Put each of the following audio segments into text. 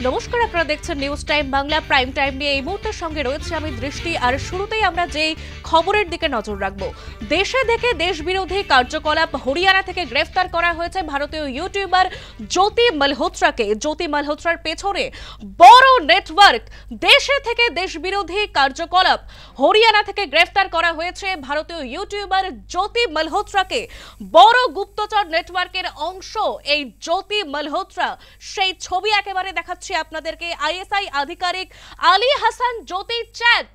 নমস্কার, আপনারা দেখছেন news time Bangla. Prime time নিয়ে এই মুহূর্তের সঙ্গে রয়েছে আমি দৃষ্টি। আর শুরুতেই আমরা যেই খবরের দিকে নজর রাখবো, দেশে থেকে দেশ বিরোধী কার্যকলাপ হরিয়ানা থেকে গ্রেফতার করা হয়েছে ভারতীয় ইউটিউবার জ্যোতি মালহোত্রাকে। জ্যোতি মালহোত্রার পেছনে বড় নেটওয়ার্ক। দেশে থেকে দেশ বিরোধী কার্যকলাপ হরিয়ানা থেকে গ্রেফতার করা হয়েছে ভারতীয় ইউটিউবার জ্যোতি মালহোত্রাকে। বড় গুপ্তচর নেটওয়ার্কের অংশ এই জ্যোতি মালহোত্রা। সেই ছবি একেবারে দেখাচ্ছি আপনাদেরকে। আইএসআই আধিকারিক আলী হাসান জ্যোতির চ্যাট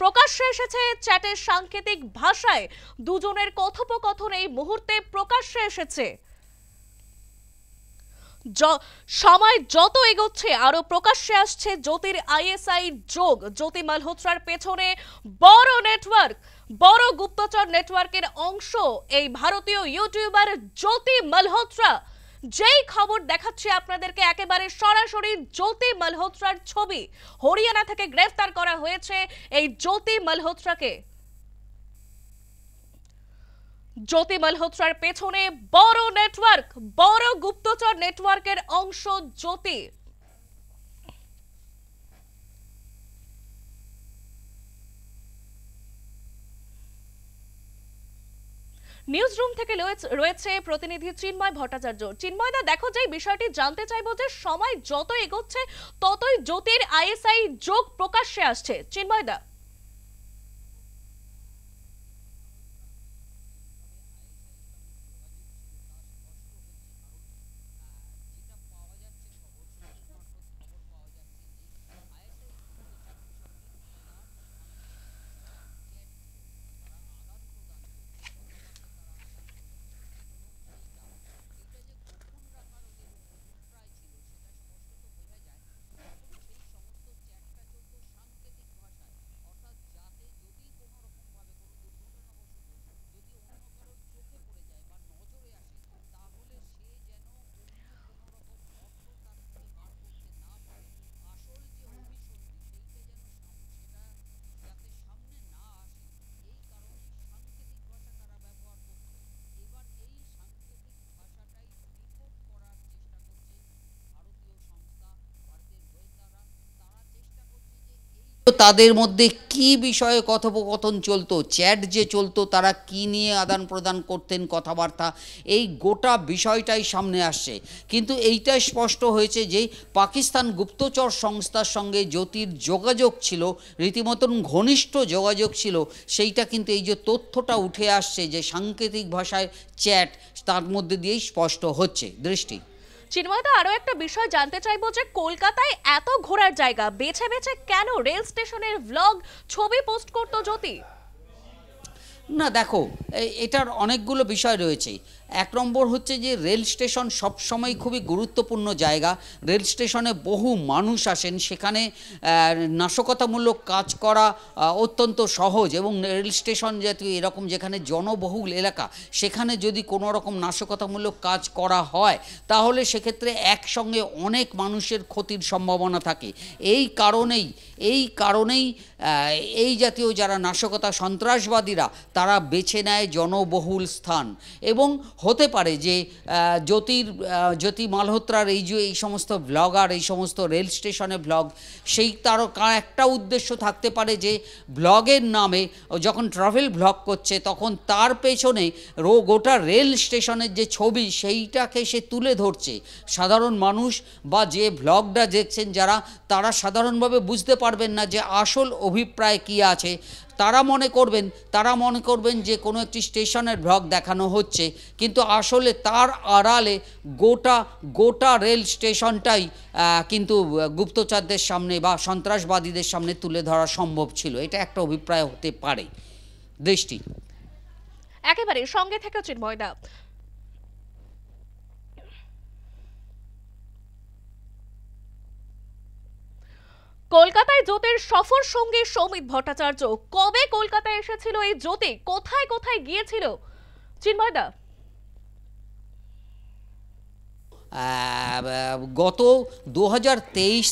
প্রকাশ্যে এসেছে। চ্যাটের সাংকেতিক ভাষায় দুজনের কথোপকথন এই মুহূর্তে প্রকাশ্যে এসেছে। সময় যত এগোচ্ছে আরো প্রকাশ্যে আসছে জ্যোতির আইএসআই যোগ। জ্যোতি মালহোত্রার পেছনে বড় নেটওয়ার্ক, বড় গুপ্তচর নেটওয়ার্কের অংশ এই ভারতীয় ইউটিউবার জ্যোতি মালহোত্রা। যেই খবর দেখাচ্ছি আপনাদেরকে একেবারে সরাসরি জ্যোতি মালহোত্রার ছবি। হরিয়ানা থেকে গ্রেফতার করা হয়েছে এই জ্যোতি মালহোত্রাকে। জ্যোতি মালহোত্রার পেছনে বড় নেটওয়ার্ক, বড় গুপ্তচর নেটওয়ার্কের অংশ জ্যোতি। নিউজ রুম থেকে রয়েছে প্রতিনিধি চিন্ময় ভট্টাচার্য। চিন্ময়দা, দেখো, যে বিষয়টি জানতে চাইবো যে সময় যত এগোচ্ছে ততই জ্যোতির আইএসআই যোগ প্রকাশ্যে আসছে। চিন্ময়দা। তাদের মধ্যে কি বিষয়ে কথোপকথন চলতো, চ্যাট যে চলতো, তারা কি নিয়ে আদান প্রদান করতেন কথাবার্তা, এই গোটা বিষয়টাই সামনে আসছে। কিন্তু এইটাই স্পষ্ট হয়েছে যে পাকিস্তান গুপ্তচর সংস্থার সঙ্গে জ্যোতির যোগাযোগ ছিল, রীতিমতন ঘনিষ্ঠ যোগাযোগ ছিল। সেইটা কিন্তু এই যে তথ্যটা উঠে আসছে যে সাংকেতিক ভাষায় চ্যাট, তার মধ্যে দিয়েই স্পষ্ট হচ্ছে। দৃষ্টি। চিন্ময়দা, আরো একটা বিষয় জানতে চাইবো যে কলকাতায় এত ঘোরার জায়গা বেছে বেছে কেন রেল স্টেশনের ভ্লগ ছবি পোস্ট করতো জ্যোতি? না, দেখো, এটার অনেকগুলো বিষয় রয়েছে। এক নম্বর হচ্ছে যে রেল স্টেশন সবসময় খুবই গুরুত্বপূর্ণ জায়গা। রেল স্টেশনে বহু মানুষ আসেন, সেখানে নাশকতামূলক কাজ করা অত্যন্ত সহজ। এবং রেল স্টেশন জাতীয় এরকম যেখানে জনবহুল এলাকা, সেখানে যদি কোনো রকম নাশকতামূলক কাজ করা হয় তাহলে সেক্ষেত্রে একসঙ্গে অনেক মানুষের ক্ষতির সম্ভাবনা থাকে। এই কারণেই এই জাতীয় যারা নাশকতা সন্ত্রাসবাদীরা, তারা বেছে নেয় জনবহুল স্থান। এবং হতে পারে যে জ্যোতি মালহোত্রার এই সমস্ত ব্লগার, এই সমস্ত রেল স্টেশনে ব্লগ, সেই তার একটা উদ্দেশ্য থাকতে পারে যে ব্লগের নামে যখন ট্রাভেল ব্লগ করছে তখন তার পেছনে গোটা রেল স্টেশনের যে ছবি সেইটাকে সে তুলে ধরছে। সাধারণ মানুষ বা যে ব্লগটা দেখছেন যারা, তারা সাধারণভাবে বুঝতে পারবেন না যে আসল অভিপ্রায় কী আছে। তারা মনে করবেন যে কোনো একটি স্টেশনের ব্লগ দেখানো হচ্ছে, কিন্তু আসলে তার আড়ালে গোটা রেল স্টেশনটাই কিন্তু গুপ্তচরদের সামনে বা সন্ত্রাসবাদীদের সামনে তুলে ধরা সম্ভব ছিল। এটা একটা অভিপ্রায় হতে পারে। দৃষ্টি। একেবারে সঙ্গে থেকে চিন্ময়দা। কলকাতায় জ্যোতির সফর সঙ্গী সৌমিত ভট্টাচার্য। কবে কলকাতায় এসেছিল এই জ্যোতি? কোথায় কোথায় গিয়েছিল চিন্ময়দা? গত 2023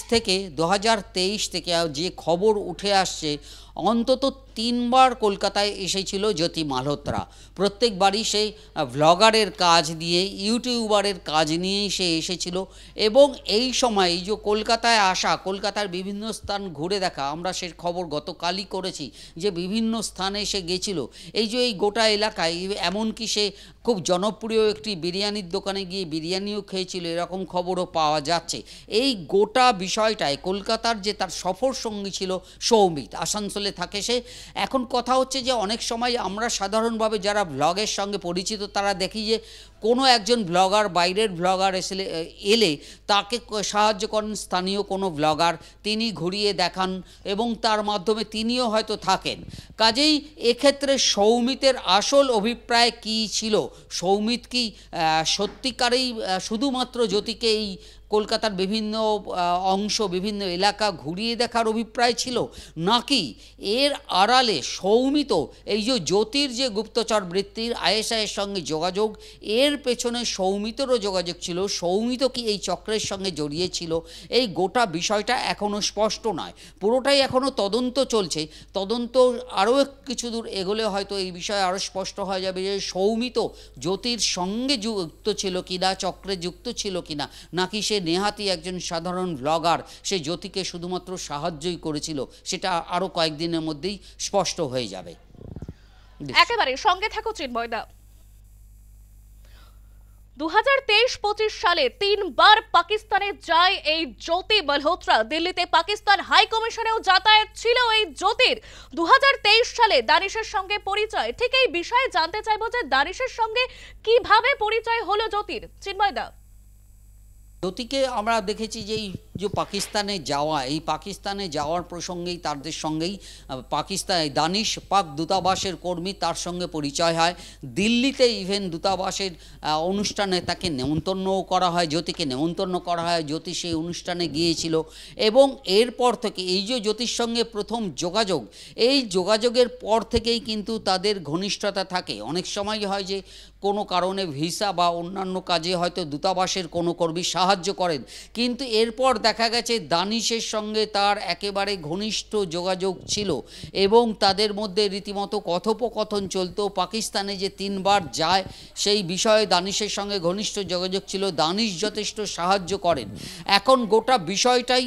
থেকে যে খবর উঠে আসছে, অন্তত তিনবার কলকাতায় এসেছিল জ্যোতি মালহোত্রা। প্রত্যেকবারই সে ভ্লগারের কাজ দিয়ে, ইউটিউবারের কাজ নিয়েই সে এসেছিল। এবং এই সময় এই যে কলকাতায় আসা, কলকাতার বিভিন্ন স্থান ঘুরে দেখা, আমরা সে খবর গতকালই করেছি যে বিভিন্ন স্থানে সে গেছিল। এই যে এই গোটা এলাকায়, এমনকি সে খুব জনপ্রিয় একটি বিরিয়ানির দোকানে গিয়ে বিরিয়ানিও খেয়েছিল, এরকম খবরও পাওয়া যাচ্ছে। এই গোটা বিষয়টায় কলকাতার যে তার সফর সঙ্গী ছিল সৌমিত, আসানসোলে থাকে সে। এখন কথা হচ্ছে যে অনেক সময় আমরা সাধারণভাবে যারা ভ্লগের সঙ্গে পরিচিত তারা দেখি যে কোনো একজন ব্লগার, বাইরের ব্লগার এলে তাকে সাহায্য করেন স্থানীয় কোনো ব্লগার, তিনি ঘুরিয়ে দেখান এবং তার মাধ্যমে তিনিও হয়তো থাকেন। কাজেই এক্ষেত্রে সৌমিতের আসল অভিপ্রায় কী ছিল? সৌমিত কি সত্যিকারেই শুধুমাত্র জ্যোতিকে এই কলকাতার বিভিন্ন অংশ, বিভিন্ন এলাকা ঘুরিয়ে দেখার অভিপ্রায় ছিল, নাকি এর আড়ালে সৌমিত এই যে জ্যোতির যে গুপ্তচর বৃত্তির আইএসআইয়ের সঙ্গে যোগাযোগ, এর পেছনে সৌমিতেরও যোগাযোগ ছিল? সৌমিত কি এই চক্রের সঙ্গে জড়িয়ে ছিল? এই গোটা বিষয়টা এখনও স্পষ্ট নয়, পুরোটাই এখনও তদন্ত চলছে। তদন্ত আরও কিছু দূর এগোলে হয়তো এই বিষয়ে আরও স্পষ্ট হয়ে যাবে যে সৌমিত জ্যোতির সঙ্গে যুক্ত ছিল কিনা, চক্রে যুক্ত ছিল কিনা, নাকি সে নেহাতি একজন সাধারণ ব্লগার, সে জ্যোতিকে শুধুমাত্র সাহায্যই করেছিল। সেটা আরও কয়েকদিনের মধ্যেই স্পষ্ট হয়ে যাবে। একেবারে সঙ্গে থাকো চিন্ময়দা। 2023-25 সালে 3 বার পাকিস্তানে যায় এই জ্যোতি মালহোত্রা। দিল্লিতে পাকিস্তান হাই কমিশনেও যাতায়াত ছিল এই জ্যোতির। 2023 সালে দানিশের সঙ্গে পরিচয়, ঠিক এই বিষয়ে জানতে চাইবো যে দানিশের সঙ্গে কিভাবে পরিচয় হলো জ্যোতির, চিন্ময়দা। জ্যোতিকে আমরা দেখেছি যে এই যে পাকিস্তানে যাওয়া, এই পাকিস্তানে যাওয়ার প্রসঙ্গেই তাদের সঙ্গেই পাকিস্তান দানিশ পাক দূতাবাসের কর্মী, তার সঙ্গে পরিচয় হয়। দিল্লিতে ইভেন দূতাবাসের অনুষ্ঠানে তাকে নেমন্তন্নও করা হয়, জ্যোতিকে নেমন্তন্ন করা হয়, জ্যোতি সেই অনুষ্ঠানে গিয়েছিল। এবং এরপর থেকে এই যে জ্যোতির সঙ্গে প্রথম যোগাযোগ, এই যোগাযোগের পর থেকেই কিন্তু তাদের ঘনিষ্ঠতা থাকে। অনেক সময় হয় যে কোনো কারণে ভিসা বা অন্যান্য কাজে হয়তো দূতাবাসের কোনো কর্মী সাহায্য করেন, কিন্তু এরপর দেখা গেছে দানিশের সঙ্গে তার একেবারে ঘনিষ্ঠ যোগাযোগ ছিল এবং তাদের মধ্যে রীতিমতো কথোপকথন চলতো। পাকিস্তানে যে 3 বার যায় সেই বিষয়ে দানিশের সঙ্গে ঘনিষ্ঠ যোগাযোগ ছিল, দানিশ যথেষ্ট সাহায্য করেন। এখন গোটা বিষয়টাই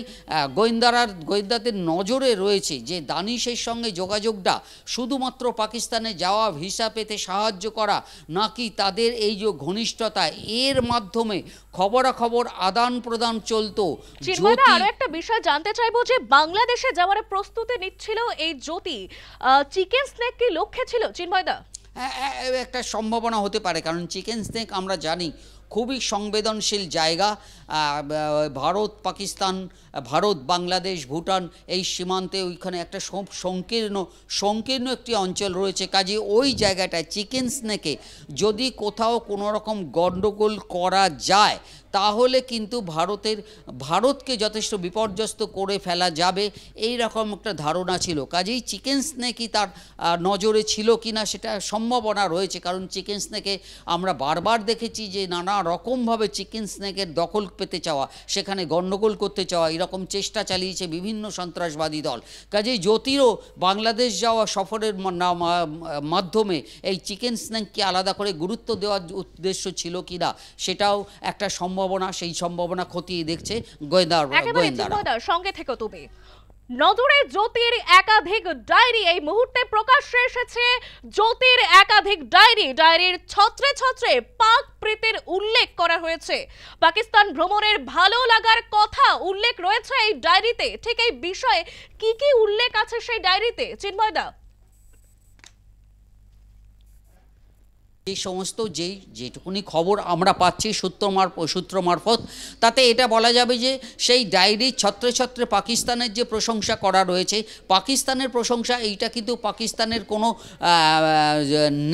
গোয়েন্দাদের নজরে রয়েছে যে দানিশের সঙ্গে যোগাযোগটা শুধুমাত্র পাকিস্তানে যাওয়া, ভিসা পেতে সাহায্য করা, নাকি তাদের এই যে ঘনিষ্ঠতা, এর মাধ্যমে খবরাখবর আদান প্রদান চলতো। চিন্ময়দা, আরো একটা বিষয় জানতে চাইবো যে বাংলাদেশে যাওয়ার প্রস্তুতি নিচ্ছিল এই জ্যোতি, চিকেন স্নেক কি লক্ষ্যে ছিল চিন্ময়দা? একটা সম্ভাবনা হতে পারে, কারণ চিকেন স্নেক আমরা জানি খুবই সংবেদনশীল জায়গা। ভারত পাকিস্তান, ভারত বাংলাদেশ ভুটান এই সীমান্তে ওইখানে একটা সংকীর্ণ একটি অঞ্চল রয়েছে। কাজে ওই জায়গাটায় চিকেন স্নেকে যদি কোথাও কোনো রকম গণ্ডগোল করা যায় তাহলে কিন্তু ভারতকে যথেষ্ট বিপর্যস্ত করে ফেলা যাবে, এই রকম একটা ধারণা ছিল। কাজেই চিকেন স্নেকই তার নজরে ছিল কিনা সেটা সম্ভাবনা রয়েছে, কারণ চিকেন স্নেকে আমরা বারবার দেখেছি যে নানা রকমভাবে চিকেন স্নেকের দখল পেতে চাওয়া, সেখানে গণ্ডগোল করতে চাওয়া, এরকম চেষ্টা চালিয়েছে বিভিন্ন সন্ত্রাসবাদী দল। কাজেই জ্যোতিরও বাংলাদেশ যাওয়া সফরের মাধ্যমে এই চিকেন স্নেককে আলাদা করে গুরুত্ব দেওয়ার উদ্দেশ্য ছিল কিনা সেটাও একটা সম্ভাবনা, সেই সম্ভাবনা খতিয়ে দেখছে গোয়েন্দারা। সঙ্গে থেকে তুমি নজরে জ্যোতির একাধিক ডায়েরি, এই মুহূর্তে প্রকাশ্যে এসেছে জ্যোতির একাধিক ডায়েরির ছত্রে ছত্রে পাক প্রীতির উল্লেখ করা হয়েছে। পাকিস্তান ভ্রমণের ভালো লাগার কথা উল্লেখ রয়েছে এই ডায়েরিতে। ঠিক এই বিষয়ে কি কি উল্লেখ আছে সেই ডায়েরিতে চিন্ময়দা? এই সমস্ত যেটুকুনি খবর আমরা পাচ্ছি সূত্র মারফত, তাতে এটা বলা যাবে যে সেই ডায়েরির ছত্রে ছত্রে পাকিস্তানের যে প্রশংসা করা রয়েছে, পাকিস্তানের প্রশংসা এইটা কিন্তু পাকিস্তানের কোনো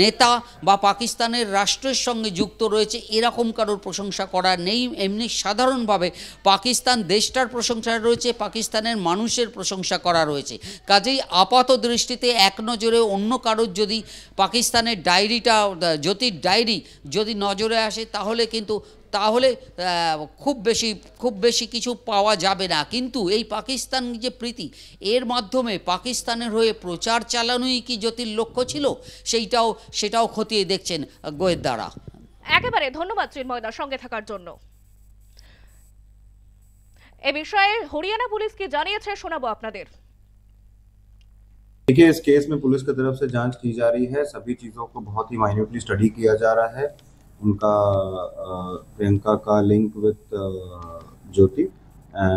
নেতা বা পাকিস্তানের রাষ্ট্রের সঙ্গে যুক্ত রয়েছে এরকম কারোর প্রশংসা করা নেই। এমনি সাধারণভাবে পাকিস্তান দেশটার প্রশংসা রয়েছে, পাকিস্তানের মানুষের প্রশংসা করা রয়েছে। কাজেই আপাত দৃষ্টিতে এক নজরে অন্য কারোর যদি পাকিস্তানের ডায়েরিটা জ্যোতির ডায়েরি যদি নজরে আসে তাহলে খুব বেশি কিছু পাওয়া যাবে না। কিন্তু এই পাকিস্তান যে প্রীতি, এর মাধ্যমে পাকিস্তানের হয়ে প্রচার চালানোই কি জ্যোতির লক্ষ্য ছিল, সেটাও খতিয়ে দেখছেন গোয়েন্দারা। একেবারে ধন্যবাদ চিন্ময়দা সঙ্গে থাকার জন্য। এ বিষয়ে হরিয়ানা পুলিশ কি জানিয়েছে শোনাবো আপনাদের। देखिए, इस केस में पुलिस की तरफ से जांच की जा रही है। सभी चीज़ों को बहुत ही माइन्यूटली स्टडी किया जा रहा है। उनका प्रियंका का लिंक विद ज्योति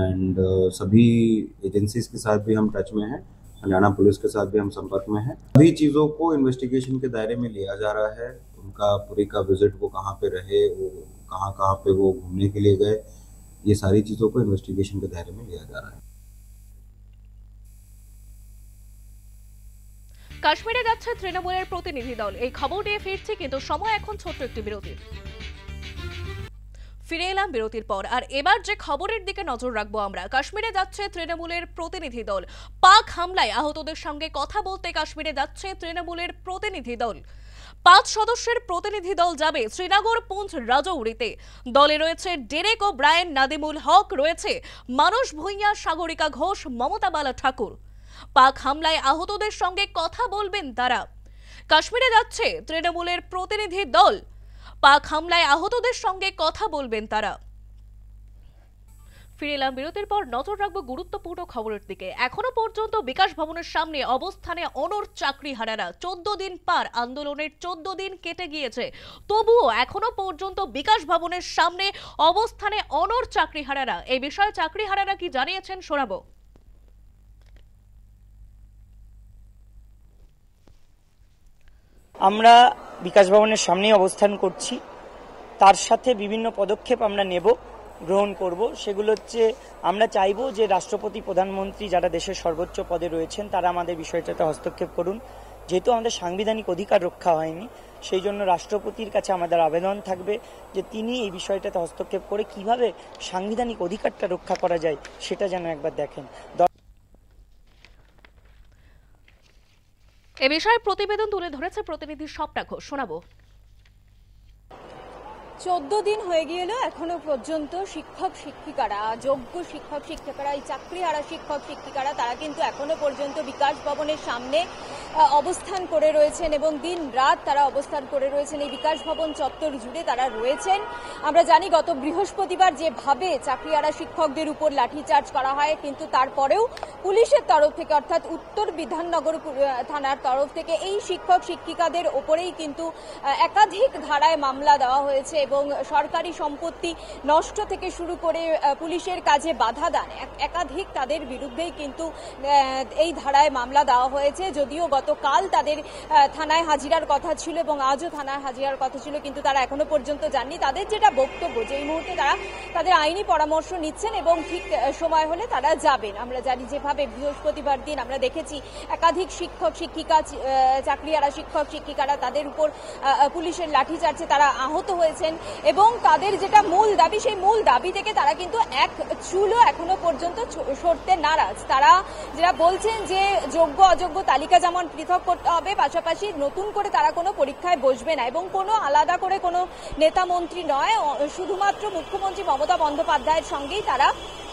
एंड सभी एजेंसीज के साथ भी हम टच में हैं। हरियाणा पुलिस के साथ भी हम संपर्क में हैं। सभी चीज़ों को इन्वेस्टिगेशन के दायरे में लिया जा रहा है। उनका पूरी का विजिट, वो कहाँ पे रहे, वो कहाँ पे वो घूमने के लिए गए, ये सारी चीज़ों को इन्वेस्टिगेशन के दायरे में लिया जा रहा है। কাশ্মীরে যাচ্ছে তৃণমূলের প্রতিনিধি দল, এই খবর নিয়ে ফিরছি, কিন্তু সময় এখন ছোট্ট একটি বিরতির। ফিরে এলাম বিরতির পর, আর এবার যে খবরের দিকে নজর রাখবো আমরা। কাশ্মীরে যাচ্ছে তৃণমূলের প্রতিনিধি দল। পাক হামলায় আহতদের সঙ্গে কথা বলতে কাশ্মীরে যাচ্ছে তৃণমূলের প্রতিনিধি দল। 5 সদস্যের প্রতিনিধি দল যাবে শ্রীনগর, পুঞ্চ, রাজৌরিতে। দলে রয়েছে ডেরেক ও ব্রায়েন, নাদিমুল হক, রয়েছে মানস ভূঁইয়া, সাগরিকা ঘোষ, মমতা বালা ঠাকুর। পাক হামলায় আহতদের সঙ্গে কথা বলবেন তারা। কাশ্মীরে যাচ্ছে তৃণমূলের প্রতিনিধি দল। পাক হামলায় আহতদের সঙ্গে কথা বলবেন তারা। ফিরে এলাম বিরতির পর, নজর রাখবো গুরুত্বপূর্ণ খবরের দিকে। এখনো পর্যন্ত বিকাশ ভবনের সামনে অবস্থানে অনড় চাকরিহারারা। 14 দিন পার, আন্দোলনের 14 দিন কেটে গিয়েছে, তবুও এখনো পর্যন্ত বিকাশ ভবনের সামনে অবস্থানে অনড় চাকরিহারারা। এই বিষয়ে চাকরিহারারা কি জানিয়েছেন শোনাবো। আমরা বিকাশ ভবনের সামনেই অবস্থান করছি, তার সাথে বিভিন্ন পদক্ষেপ আমরা গ্রহণ করব। সেগুলো হচ্ছে, আমরা চাইবো যে রাষ্ট্রপতি, প্রধানমন্ত্রী, যারা দেশের সর্বোচ্চ পদে রয়েছেন, তারা আমাদের বিষয়টাতে হস্তক্ষেপ করুন। যেহেতু আমাদের সাংবিধানিক অধিকার রক্ষা হয়নি, সেই জন্য রাষ্ট্রপতির কাছে আমাদের আবেদন থাকবে যে তিনি এই বিষয়টাতে হস্তক্ষেপ করে কিভাবে সাংবিধানিক অধিকারটা রক্ষা করা যায় সেটা যেন একবার দেখেন। এ বিষয়ে প্রতিবেদন তুলে ধরেছে প্রতিনিধি স্বপ্না ঘোষ, শোনাবো। 14 দিন হয়ে গেল, এখনো পর্যন্ত শিক্ষক শিক্ষিকারা, যোগ্য শিক্ষক শিক্ষিকারা, এই চাকরিহারা শিক্ষক শিক্ষিকারা, তারা কিন্তু এখনো পর্যন্ত বিকাশ ভবনের সামনে অবস্থান করে রয়েছেন এবং দিন রাত তারা অবস্থান করে রয়েছেন। এই বিকাশ ভবন চত্বর জুড়ে তারা রয়েছেন। আমরা জানি গত বৃহস্পতিবার যেভাবে চাকরিহারা শিক্ষকদের উপর লাঠিচার্জ করা হয়, কিন্তু তারপরেও পুলিশের তরফ থেকে, অর্থাৎ উত্তর বিধাননগর থানার তরফ থেকে এই শিক্ষক শিক্ষিকাদের ওপরেই কিন্তু একাধিক ধারায় মামলা দেওয়া হয়েছে এবং সরকারি সম্পত্তি নষ্ট থেকে শুরু করে পুলিশের কাজে বাধা দান, একাধিক তাদের বিরুদ্ধেই কিন্তু এই ধারায় মামলা দেওয়া হয়েছে। যদিও গতকাল তাদের থানায় হাজিরার কথা ছিল এবং আজও থানায় হাজিরার কথা ছিল, কিন্তু তারা এখনো পর্যন্ত যাননি। তাদের যেটা বক্তব্য, যে এই মুহূর্তে তারা তাদের আইনি পরামর্শ নিচ্ছেন এবং ঠিক সময় হলে তারা যাবেন। আমরা জানি যেভাবে বৃহস্পতিবার দিন আমরা দেখেছি একাধিক শিক্ষক শিক্ষিকা, চাকরিহারা শিক্ষক শিক্ষিকারা, তাদের উপর পুলিশের লাঠিচার্জে তারা আহত হয়েছেন এবং তাদের যেটা মূল দাবি, সেই মূল দাবি থেকে তারা কিন্তু এক চুলও এখনো পর্যন্ত সরতে নারাজ। তারা যেটা বলছেন যে যোগ্য অযোগ্য তালিকা যেমন পৃথক করতে হবে, পাশাপাশি নতুন করে তারা কোনো পরীক্ষায় বসবে না এবং কোনো আলাদা করে কোনো নেতা মন্ত্রী নয়, শুধুমাত্র মুখ্যমন্ত্রী মমতা বন্দ্যোপাধ্যায়ের সঙ্গেই তারা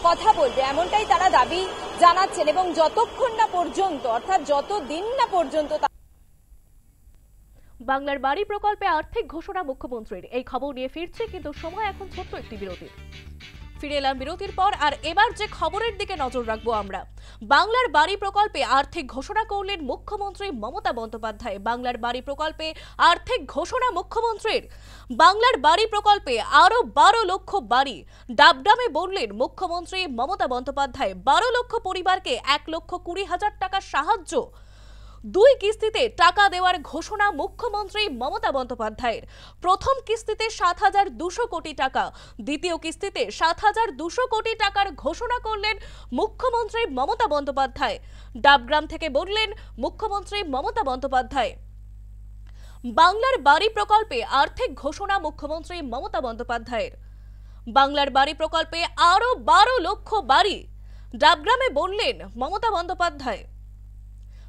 কথা বলবে, এমনটাই তারা দাবি জানাচ্ছেন। এবং যতক্ষণ না পর্যন্ত, অর্থাৎ যতদিন না পর্যন্ত বাংলার বাড়ি প্রকল্পে আর্থিক ঘোষণা মুখ্যমন্ত্রীর, এই খবর নিয়ে ফিরছি, কিন্তু সময় এখন ছোট্ট একটি বিরতির। ফিরে এলাম বিরতির পর, আর এবার যে খবরের দিকে নজর রাখবো আমরা। বাংলার বাড়ি প্রকল্পে আর্থিক ঘোষণা করলেন মুখ্যমন্ত্রী মমতা বন্দ্যোপাধ্যায়। বাংলার বাড়ি প্রকল্পে আর্থিক ঘোষণা মুখ্যমন্ত্রীর। বাংলার বাড়ি প্রকল্পে আরো 12 লক্ষ বাড়ি। ডাবডামে বললেন মুখ্যমন্ত্রী মমতা বন্দ্যোপাধ্যায়, 12 লক্ষ পরিবারকে 1,20,000 টাকা সাহায্য। 2 কিস্তিতে টাকা দেওয়ার ঘোষণা মুখ্যমন্ত্রী মমতা বন্দ্যোপাধ্যায়ের। প্রথম কিস্তিতে 7,200 কোটি টাকা, দ্বিতীয় কিস্তিতে 7,200 কোটি টাকার ঘোষণা করলেন মুখ্যমন্ত্রী মমতা বন্দ্যোপাধ্যায়। ডাবগ্রাম থেকে বললেন মুখ্যমন্ত্রী মমতা বন্দ্যোপাধ্যায়। বাংলার বাড়ি প্রকল্পে আর্থিক ঘোষণা মুখ্যমন্ত্রী মমতা বন্দ্যোপাধ্যায়ের। বাংলার বাড়ি প্রকল্পে আরো 12 লক্ষ বাড়ি। ডাবগ্রামে বললেন মমতা বন্দ্যোপাধ্যায়।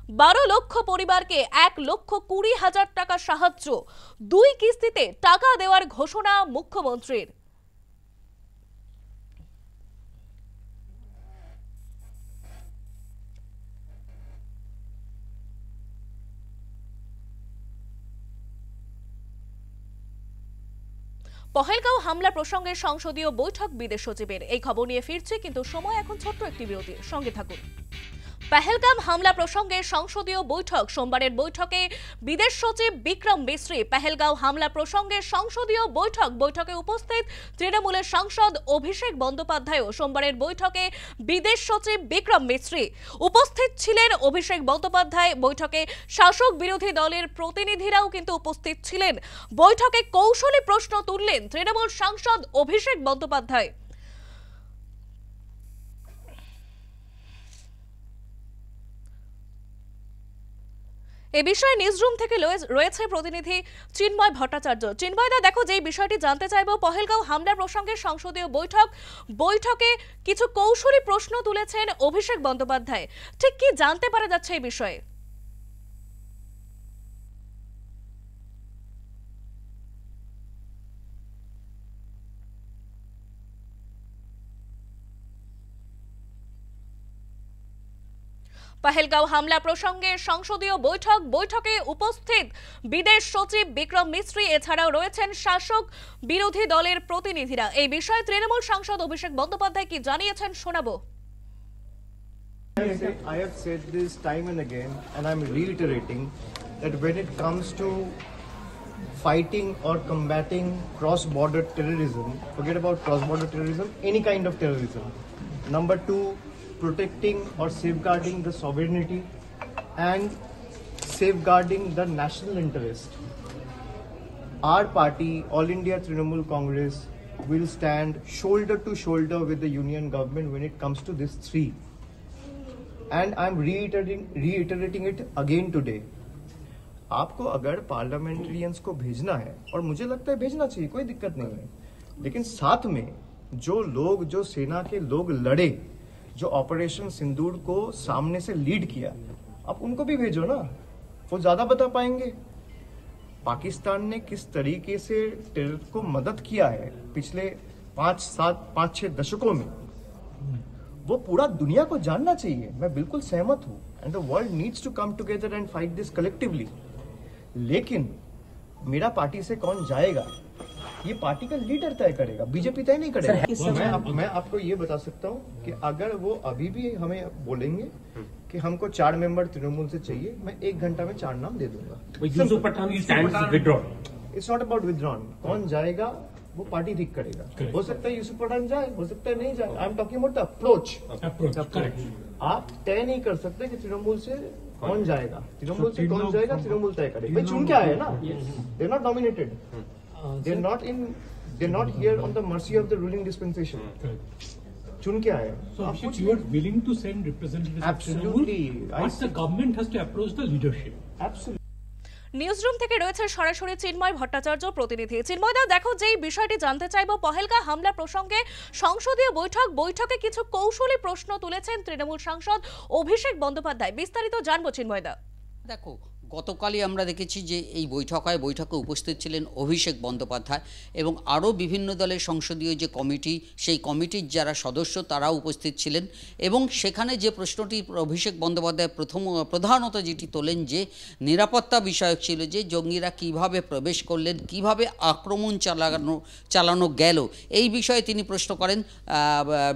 12 লক্ষ পরিবারকে 1,20,000 টাকা সাহায্য, 2 কিস্তিতে টাকা দেওয়ার ঘোষণা মুখ্যমন্ত্রীর। পহেলগাঁও হামলা প্রসঙ্গে সংসদীয় বৈঠক বিদেশ সচিবের, এই খবর নিয়ে ফিরছে, কিন্তু সময় এখন ছোট্ট একটি বিরতির, সঙ্গে থাকুন। পহেলগাম হামলা প্রসঙ্গে সংসদীয় বৈঠক, সোমবারের বৈঠকে বিদেশ সচিব বিক্রম মিশ্রি। পহেলগাঁও হামলা প্রসঙ্গে সংসদীয় বৈঠকে উপস্থিত তৃণমূলের সাংসদ অভিষেক বন্দ্যোপাধ্যায়। সোমবারের বৈঠকে বিদেশ সচিব বিক্রম মিশ্রি উপস্থিত ছিলেন। অভিষেক বন্দ্যোপাধ্যায় বৈঠকে শাসক বিরোধী দলের প্রতিনিধিরাও কিন্তু উপস্থিত ছিলেন। বৈঠকে কৌশলী প্রশ্ন তুললেন তৃণমূল সাংসদ অভিষেক বন্দ্যোপাধ্যায়। এই বিষয়ে নিউজরুম থেকে রয়েছে প্রতিনিধি চিন্ময় ভট্টাচার্য। চিন্ময়দা, দেখো, যে বিষয়টি জানতে চাইবো, পহেলগাঁও হামলা প্রসঙ্গে সংসদীয় বৈঠকে কিছু কৌশলী প্রশ্ন তুলেছেন অভিষেক বন্দ্যোপাধ্যায়, ঠিক কি জানতে পারা যাচ্ছে এই বিষয়ে? পহেলগাঁও হামলা প্রসঙ্গে সংসদীয় বৈঠকে উপস্থিত বিদেশ সচিব বিক্রম মিশ্রি, এছাড়াও রয়েছেন শাসক বিরোধী দলের প্রতিনিধিরা। এই বিষয়ে তৃণমূল সাংসদ অভিষেক বন্দ্যোপাধ্যায় কি জানিয়েছেন শোনাবো। I have said this time and again, and I'm reiterating that when it comes to fighting or combating cross-border terrorism, forget about cross-border terrorism, any kind of terrorism. Number two, protecting or safeguarding the sovereignty and safeguarding the national interest. Our party, All India Trinamool Congress, will stand shoulder to shoulder with the union government when it comes to these three. And I'm reiterating it again today. आपको अगर पार्लियामेंट्रियंस को भेजना है, और मुझे लगता है भेजना चाहिए, कोई दिक्कत नहीं है, लेकिन साथ में जो सेना के लोग लड़े, जो ऑपरेशन सिंदूर को सामने से लीड किया, आप उनको भी भेजो ना, वो ज्यादा बता पाएंगे। पाकिस्तान ने किस तरीके से टेरर को मदद किया है पिछले 5-6 दशकों में, वो पूरा दुनिया को जानना चाहिए। मैं बिल्कुल सहमत हूं, and the world needs to come together and fight this collectively. लेकिन मेरा पार्टी से कौन जाएगा, ये पार्टी का लीडर तय करेगा, बीजेपी तय नहीं करेगा। मैं आपको ये बता सकता हूँ कि अगर वो अभी भी हमें बोलेंगे कि हमको 4 मेंबर तृणमूल से चाहिए, मैं 1 घंटा में 4 नाम दे दूंगा। इट्स नॉट अबाउट विड्रॉन, कौन जाएगा वो पार्टी ठीक करेगा। हो सकता है यूसुफ पठान जाए, हो सकता है नहीं जाए। I am talking about the approach. आप तय नहीं कर सकते कि तृणमूल से कौन जाएगा, तृणमूल से कौन जाएगा, तृणमूल तय करेगा। भाई चुन के आए ना, they are not nominated, they are not here on the mercy of the ruling dispensation. चुन के आए। So Abhishek, you are willing to send representatives? Absolutely. But the government has to approach the leadership. Absolutely. Newsroom থেকে রয়েছে সরাসরি চিন্ময় ভট্টাচার্য প্রতিনিধি। চিন্ময়দা, দেখো, যেই বিষয়টি জানতে চাইবো, পহেলগাঁও হামলা প্রসঙ্গে সংসদীয় বৈঠকে কিছু কৌশলী প্রশ্ন তুলেছেন তৃণমূল সাংসদ অভিষেক বন্দ্যোপাধ্যায়, বিস্তারিত জানবো চিন্ময়দা। দেখো, গতকালই আমরা দেখেছি যে এই বৈঠকে উপস্থিত ছিলেন অভিষেক বন্দ্যোপাধ্যায় এবং আরও বিভিন্ন দলের সংসদীয় যে কমিটি, সেই কমিটির যারা সদস্য তারাও উপস্থিত ছিলেন। এবং সেখানে যে প্রশ্নটি অভিষেক বন্দ্যোপাধ্যায় প্রধানত যেটি তোলেন, যে নিরাপত্তা বিষয়ক ছিল, যে জঙ্গিরা কিভাবে প্রবেশ করলেন, কিভাবে আক্রমণ চালানো গেল, এই বিষয়ে তিনি প্রশ্ন করেন।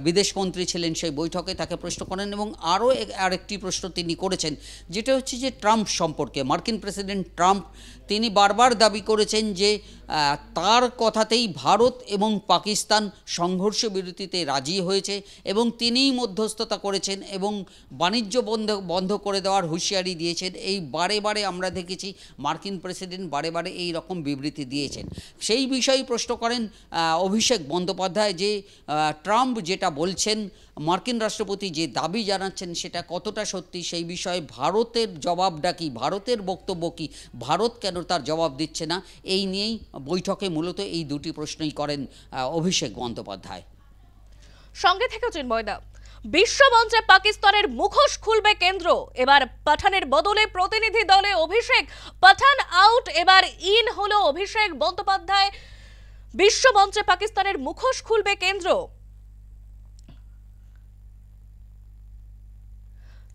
বিদেশমন্ত্রী ছিলেন সেই বৈঠকে, তাকে প্রশ্ন করেন। এবং আরও আরেকটি প্রশ্ন তিনি করেছেন, যেটা হচ্ছে যে ট্রাম্প সম্পর্কে। মার্কিন প্রেসিডেন্ট ট্রাম্প তিনি বারবার দাবি করেছেন যে তার কথাতেই ভারত এবং পাকিস্তান সংঘর্ষ বিরতিতে রাজি হয়েছে এবং তিনিই মধ্যস্থতা করেছেন এবং বাণিজ্য বন্ধ করে দেওয়ার হুঁশিয়ারি দিয়েছেন। এই বারে আমরা দেখেছি মার্কিন প্রেসিডেন্ট বারে এই রকম বিবৃতি দিয়েছেন। সেই বিষয়ে প্রশ্ন করেন অভিষেক বন্দ্যোপাধ্যায় যে ট্রাম্প যেটা বলছেন, মার্কিন রাষ্ট্রপতি যে দাবি জানাচ্ছেন, সেটা কতটা সত্যি, সেই বিষয়ে ভারতের জবাবটা কি, ভারতের বক্তব্য কি, ভারত কেন তার জবাব দিচ্ছে না, এই নিয়েই বৈঠকে মূলত এই দুটি প্রশ্নই করেন অভিষেক বন্দ্যোপাধ্যায়। সঙ্গে থেকে চিন্ময়দা, বিশ্বমঞ্চে পাকিস্তানের মুখোশ খুলবে কেন্দ্র, এবার পাঠানের বদলে প্রতিনিধি দলে অভিষেক। পাঠান আউট, এবার ইন হলো অভিষেক বন্দ্যোপাধ্যায়। বিশ্বমঞ্চে পাকিস্তানের মুখোশ খুলবে কেন্দ্র।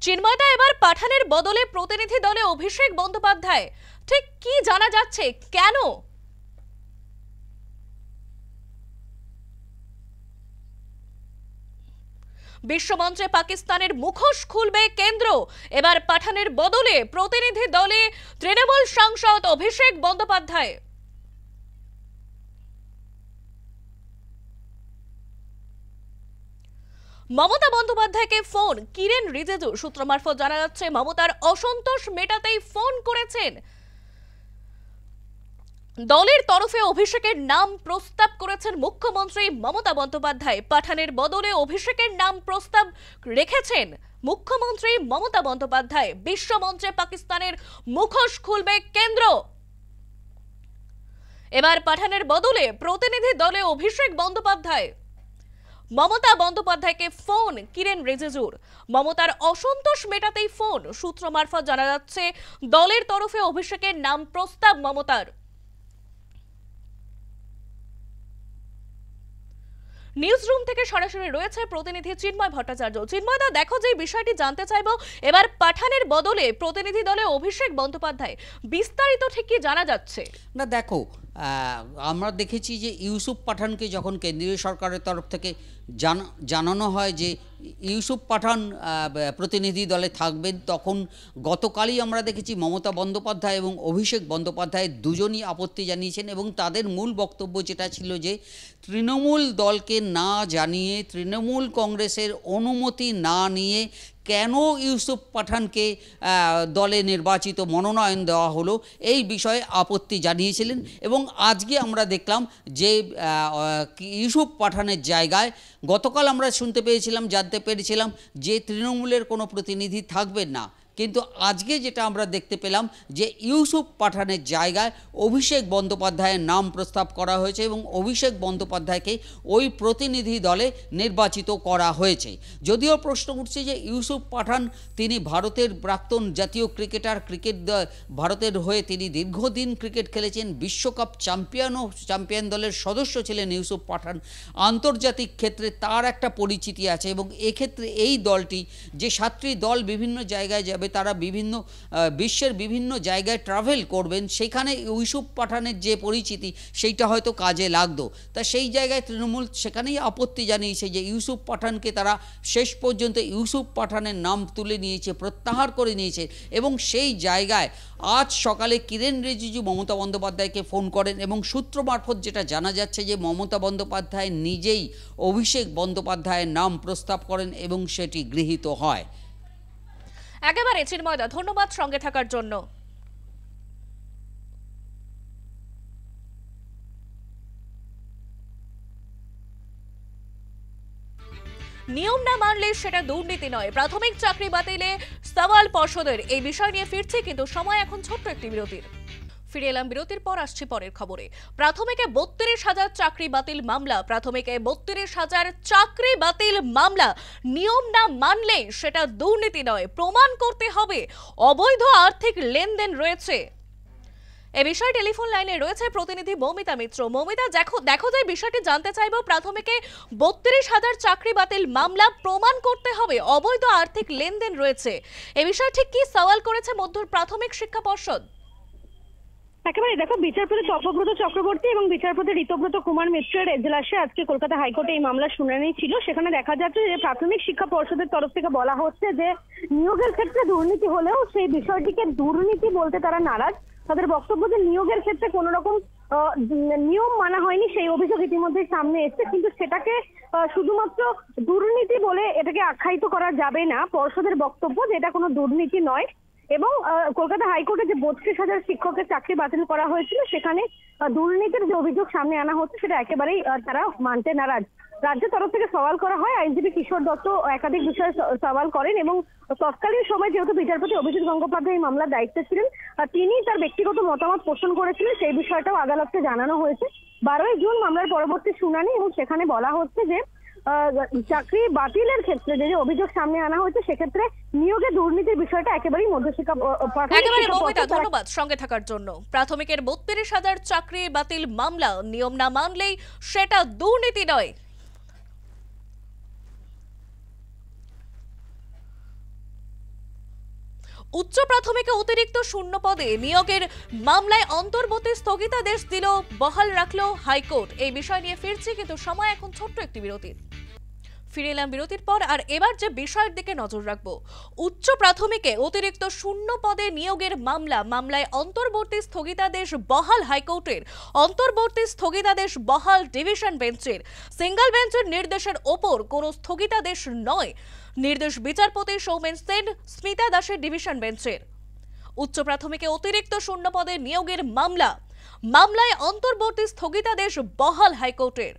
চিন্ময়দা, এবার পাঠানের বদলে প্রতিনিধি দলে অভিষেক বন্দ্যোপাধ্যায়, ঠিক কি জানা যাচ্ছে, কেন? বিশ্বমঞ্চে পাকিস্তানের মুখোশ খুলবে কেন্দ্র, এবার পাঠানের বদলে প্রতিনিধি দলে তৃণমূল সাংসদ অভিষেক বন্দ্যোপাধ্যায়। মমতা বন্দ্যোপাধ্যায়কে ফোন কিরেন রিজিজু। সূত্র মারফত জানা যাচ্ছে মমতার অসন্তোষ মেটাতেই ফোন করেছেন। দলের তরফে অভিষেকের নাম প্রস্তাব করেছেন মুখ্যমন্ত্রী মমতা বন্দ্যোপাধ্যায়। পাঠানের বদলে অভিষেকের নাম প্রস্তাব রেখেছেন মুখ্যমন্ত্রী মমতা বন্দ্যোপাধ্যায়। বিশ্বমঞ্চে পাকিস্তানের মুখোশ খুলবে কেন্দ্র, এবার পাঠানের বদলে প্রতিনিধি দলে অভিষেক বন্দ্যোপাধ্যায়। মমতা বন্দ্যোপাধ্যায়কে ফোন কিরেন রিজিজুর। মমতার অসন্তোষ মেটাতেই ফোন। সূত্র মারফত জানা যাচ্ছে দলের তরফে অভিষেকের নাম প্রস্তাব মমতার। নিউজ রুম থেকে সরাসরি রয়েছে প্রতিনিধি চিন্ময় ভট্টাচার্য। চিন্ময়দা, দেখো, যে বিষয়টি জানতে চাইবো, এবার পাঠানের বদলে প্রতিনিধি দলে অভিষেক বন্দ্যোপাধ্যায়, বিস্তারিত ঠিক কি জানা যাচ্ছে? না দেখো, আমরা দেখেছি যে ইউসুফ পাঠানকে যখন কেন্দ্রীয় সরকারের তরফ থেকে জানানো হয় যে ইউসুফ পাঠান প্রতিনিধি দলে থাকবেন, তখন গতকালই আমরা দেখেছি মমতা বন্দ্যোপাধ্যায় এবং অভিষেক বন্দ্যোপাধ্যায় দুজনই আপত্তি জানিয়েছেন এবং তাদের মূল বক্তব্য যেটা ছিল যে তৃণমূল দলকে না জানিয়ে, তৃণমূল কংগ্রেসের অনুমতি না নিয়ে কেন ইউসুফ পাঠানকে দলে নির্বাচিত মনোনয়ন দেওয়া হলো, এই বিষয়ে আপত্তি জানিয়েছিলেন। এবং আজকে আমরা দেখলাম যে ইউসুফ পাঠানের জায়গায় গতকাল আমরা জানতে পেরেছিলাম যে তৃণমূলের কোনো প্রতিনিধি থাকবেন না, কিন্তু আজকে যেটা আমরা দেখতে পেলাম যে ইউসুফ পাঠানের জায়গায় অভিষেক বন্দ্যোপাধ্যায়ের নাম প্রস্তাব করা হয়েছে এবং অভিষেক বন্দ্যোপাধ্যায়কে ওই প্রতিনিধি দলে নির্বাচিত করা হয়েছে। যদিও প্রশ্ন উঠছে যে ইউসুফ পাঠান তিনি ভারতের প্রাক্তন জাতীয় ক্রিকেটার, ভারতের হয়ে তিনি দীর্ঘদিন ক্রিকেট খেলেছেন, বিশ্বকাপ চ্যাম্পিয়ন দলের সদস্য ছিলেন ইউসুফ পাঠান। আন্তর্জাতিক ক্ষেত্রে তার একটা পরিচিতি আছে এবং এক্ষেত্রে এই দলটি যে 7টি দল বিভিন্ন জায়গায় যাবে, তারা বিশ্বের বিভিন্ন জায়গায় ট্রাভেল করবেন, সেখানে ইউসুফ পাঠানের যে পরিচিতি সেইটা হয়তো কাজে লাগতো। তা সেই জায়গায় তৃণমূল সেখানেই আপত্তি জানিয়েছে যে ইউসুফ পাঠানকে তারা শেষ পর্যন্ত ইউসুফ পাঠানের নাম তুলে নিয়েছে, প্রত্যাহার করে নিয়েছে। এবং সেই জায়গায় আজ সকালে কিরেন রিজিজু মমতা বন্দ্যোপাধ্যায়কে ফোন করেন এবং সূত্র মারফত যেটা জানা যাচ্ছে যে মমতা বন্দ্যোপাধ্যায় নিজেই অভিষেক বন্দ্যোপাধ্যায়ের নাম প্রস্তাব করেন এবং সেটি গৃহীত হয়। একেবারে চিন্ময়দা, ধন্যবাদ সঙ্গে থাকার জন্য। নিয়ম না মানলে সেটা দুর্নীতি নয়, প্রাথমিক চাকরি বাতিলে সওয়াল পর্ষদের, এই বিষয় নিয়ে ফিরছে, কিন্তু সময় এখন ছোট্ট একটি বিরতির। ফিরে এলাম বিরতির পর, আসছি পরের খবরে। প্রাথমিকে 32,000 চাকরি বাতিল মামলা। প্রাথমিকে 32,000 চাকরি বাতিল মামলা। নিয়ম না মানলে সেটা দুর্নীতি নয়, প্রমাণ করতে হবে অবৈধ আর্থিক লেনদেন রয়েছে। এ বিষয়ে টেলিফোন লাইনে রয়েছে প্রতিনিধি মৌমিতা মিত্র। মৌমিতা, দেখো যে বিষয়টি জানতে চাইবো, প্রাথমিকে 32,000 চাকরি বাতিল মামলা, প্রমাণ করতে হবে অবৈধ আর্থিক লেনদেন রয়েছে। এ বিষয়ে ঠিক কি সওয়াল করেছে মধ্য প্রাথমিক শিক্ষা পর্ষদ? একেবারে দেখো, বিচারপতি তপব্রত চক্রবর্তী এবং বিচারপতি ঋতব্রত কুমার মিশ্রের এজলাসে আজকে কলকাতা হাইকোর্টে এই মামলার শুনানি ছিল। সেখানে দেখা যাচ্ছে যে প্রাথমিক শিক্ষা পর্ষদের তরফ থেকে বলা হচ্ছে যে নিয়োগের ক্ষেত্রে দুর্নীতি হলেও সেই বিষয়টিকে দুর্নীতি বলতে তারা নারাজ। তাদের বক্তব্য যে নিয়োগের ক্ষেত্রে কোন রকম নিয়ম মানা হয়নি, সেই অভিযোগ ইতিমধ্যে সামনে এসেছে, কিন্তু সেটাকে শুধুমাত্র দুর্নীতি বলে এটাকে আখ্যায়িত করা যাবে না। পর্ষদের বক্তব্য যে এটা কোনো দুর্নীতি নয়। এবং কলকাতা হাইকোর্টে যে 32,000 শিক্ষকের চাকরি বাতিল করা হয়েছিল, সেখানে দুর্নীতির যে অভিযোগ সামনে আনা হচ্ছে সেটা একেবারেই তারা মানতে নারাজ। রাজ্যের তরফ থেকে সওয়াল করা হয়, আইনজীবী কিশোর দত্ত একাধিক বিষয়ে সওয়াল করেন এবং তৎকালীন সময় যেহেতু বিচারপতি অভিজিৎ গঙ্গোপাধ্যায় এই মামলার দায়িত্বে ছিলেন, তিনি তার ব্যক্তিগত মতামত পোষণ করেছিলেন। সেই বিষয়টাও আদালতকে জানানো হয়েছে। 12ই জুন মামলার পরবর্তী শুনানি এবং সেখানে বলা হচ্ছে যে চাকরি বাতিলের ক্ষেত্রে যে অভিযোগ সামনে আনা হয়েছে সেক্ষেত্রে নিয়োগে দুর্নীতির বিষয়টা একেবারেই মধ্যশিক্ষা একেবারে মৌমিতা, ধন্যবাদ সঙ্গে থাকার জন্য। প্রাথমিকের 32,000 চাকরি বাতিল মামলা, নিয়ম না মানলেই সেটা দুর্নীতি নয়। উচ্চ প্রাথমিকে অতিরিক্ত শূন্য পদে নিয়োগের মামলায় অন্তর্বর্তী স্থগিতাদেশ দিল, বহাল রাখলো হাইকোর্ট। এই বিষয় নিয়ে ফিরছি, কিন্তু সময় এখন ছোট্ট একটি বিরতির। ফিরে এলাম বিরতির পর, আর এবার যে বিষয়ের দিকে নজর রাখবো, উচ্চ প্রাথমিকে অতিরিক্ত শূন্য পদে নিয়োগের মামলায় অন্তর্বর্তী স্থগিতাদেশ বহাল হাইকোর্টের, অন্তর্বর্তী স্থগিতাদেশ বহাল ডিভিশন বেঞ্চের। সিঙ্গল বেঞ্চের নির্দেশের ওপর কোনো স্থগিতাদেশ নয়, নির্দেশ বিচারপতি সৌমেন সেন, স্মিতা দাসের ডিভিশন বেঞ্চের। উচ্চ প্রাথমিকে অতিরিক্ত শূন্য পদে নিয়োগের মামলায় অন্তর্বর্তী স্থগিতাদেশ বহাল হাইকোর্টের।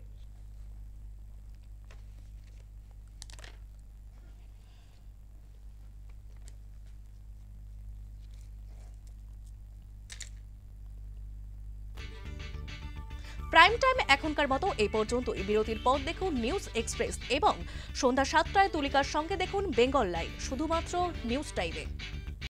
প্রাইম টাইম এখনকার মতো এই পর্যন্ত। এই বিরতির পর দেখুন নিউজ এক্সপ্রেস এবং সন্ধ্যা 7টায় তুলিকার সঙ্গে দেখুন বেঙ্গল লাইভ, শুধুমাত্র নিউজ টাইমে।